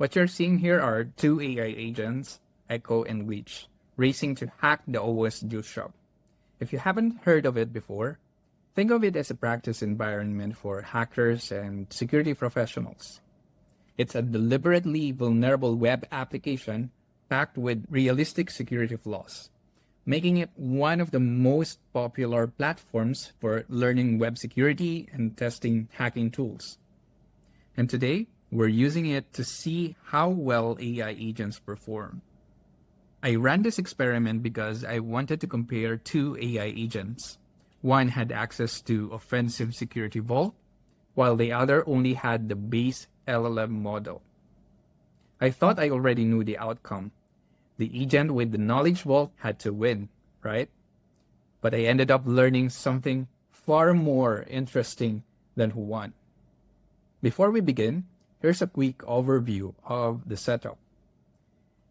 What you're seeing here are two AI agents, Echo and Glitch, racing to hack the OWASP Juice Shop. If you haven't heard of it before, think of it as a practice environment for hackers and security professionals. It's a deliberately vulnerable web application packed with realistic security flaws, making it one of the most popular platforms for learning web security and testing hacking tools. And today, we're using it to see how well AI agents perform. I ran this experiment because I wanted to compare two AI agents. One had access to offensive security vault, while the other only had the base LLM model. I thought I already knew the outcome. The agent with the knowledge vault had to win, right? But I ended up learning something far more interesting than who won. Before we begin, here's a quick overview of the setup.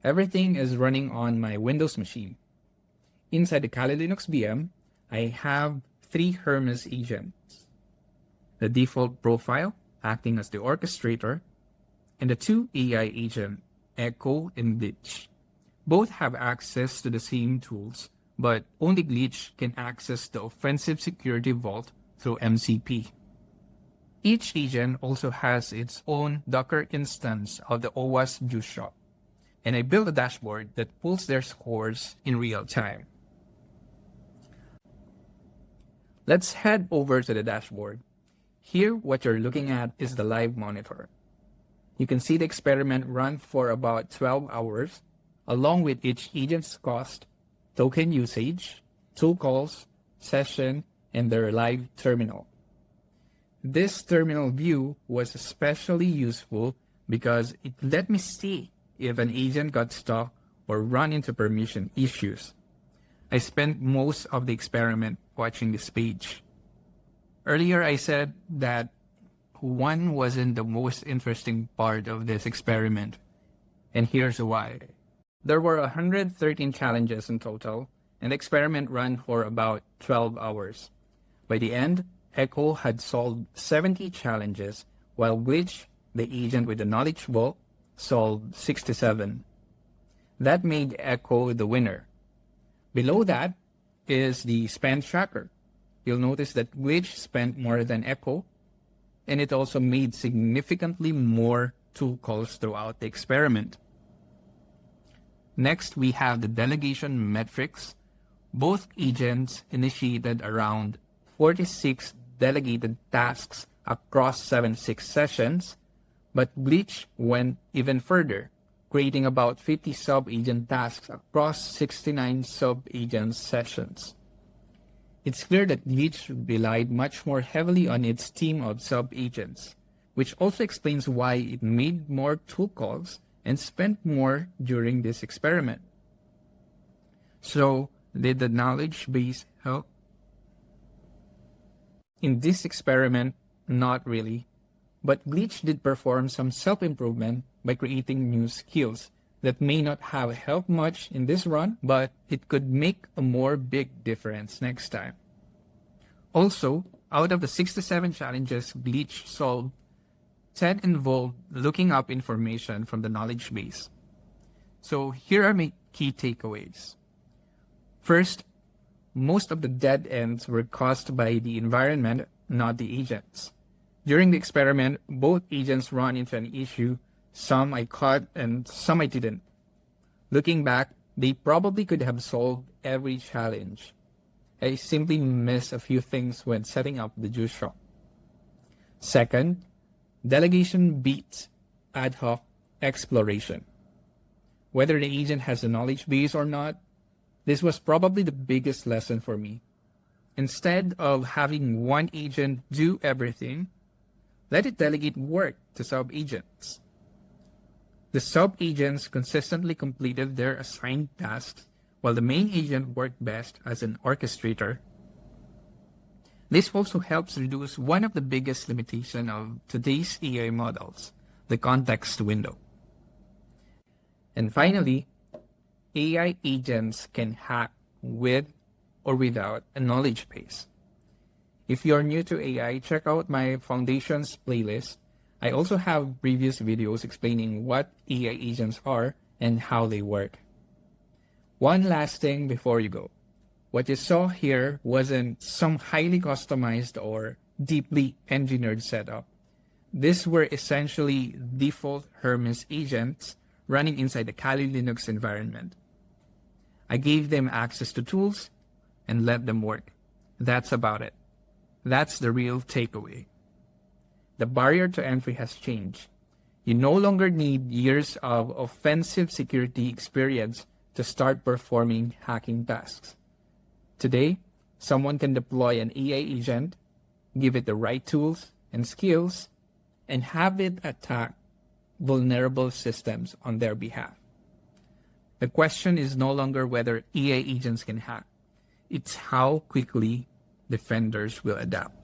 Everything is running on my Windows machine. Inside the Kali Linux VM, I have 3 Hermes agents. The default profile, acting as the orchestrator, and the 2 AI agents, Echo and Glitch. Both have access to the same tools, but only Glitch can access the offensive security vault through MCP. Each agent also has its own Docker instance of the OWASP Juice Shop, and I built a dashboard that pulls their scores in real time. Let's head over to the dashboard. Here, what you're looking at is the live monitor. You can see the experiment run for about 12 hours, along with each agent's cost, token usage, tool calls, session, and their live terminal. This terminal view was especially useful because it let me see if an agent got stuck or run into permission issues. I spent most of the experiment watching this page. Earlier, I said that one wasn't the most interesting part of this experiment, and here's why. There were 113 challenges in total, and the experiment ran for about 12 hours. By the end, Echo had solved 70 challenges, while Glitch, the agent with the knowledge vault, solved 67. That made Echo the winner. Below that is the spend tracker. You'll notice that Glitch spent more than Echo, and it also made significantly more tool calls throughout the experiment. Next, we have the delegation metrics. Both agents initiated around 46 delegated tasks across 76 sessions, but Glitch went even further, creating about 50 sub-agent tasks across 69 sub-agent sessions. It's clear that Glitch relied much more heavily on its team of sub-agents, which also explains why it made more tool calls and spent more during this experiment. So, did the knowledge base help? In this experiment, not really, but Glitch did perform some self-improvement by creating new skills that may not have helped much in this run, but it could make a more big difference next time. Also, out of the 67 challenges Glitch solved, 10 involved looking up information from the knowledge base. So here are my key takeaways. First, most of the dead ends were caused by the environment, not the agents. During the experiment, both agents ran into an issue. Some I caught and some I didn't. Looking back, they probably could have solved every challenge. I simply missed a few things when setting up the juice shop. Second, delegation beats ad hoc exploration. Whether the agent has a knowledge base or not, this was probably the biggest lesson for me. Instead of having one agent do everything, let it delegate work to sub-agents. The sub-agents consistently completed their assigned tasks, while the main agent worked best as an orchestrator. This also helps reduce one of the biggest limitations of today's AI models, the context window. And finally, AI agents can hack with or without a knowledge base. If you're new to AI, check out my Foundations playlist. I also have previous videos explaining what AI agents are and how they work. One last thing before you go. What you saw here wasn't some highly customized or deeply engineered setup. These were essentially default Hermes agents running inside the Kali Linux environment. I gave them access to tools and let them work. That's about it. That's the real takeaway. The barrier to entry has changed. You no longer need years of offensive security experience to start performing hacking tasks. Today, someone can deploy an AI agent, give it the right tools and skills, and have it attack vulnerable systems on their behalf. The question is no longer whether AI agents can hack. It's how quickly defenders will adapt.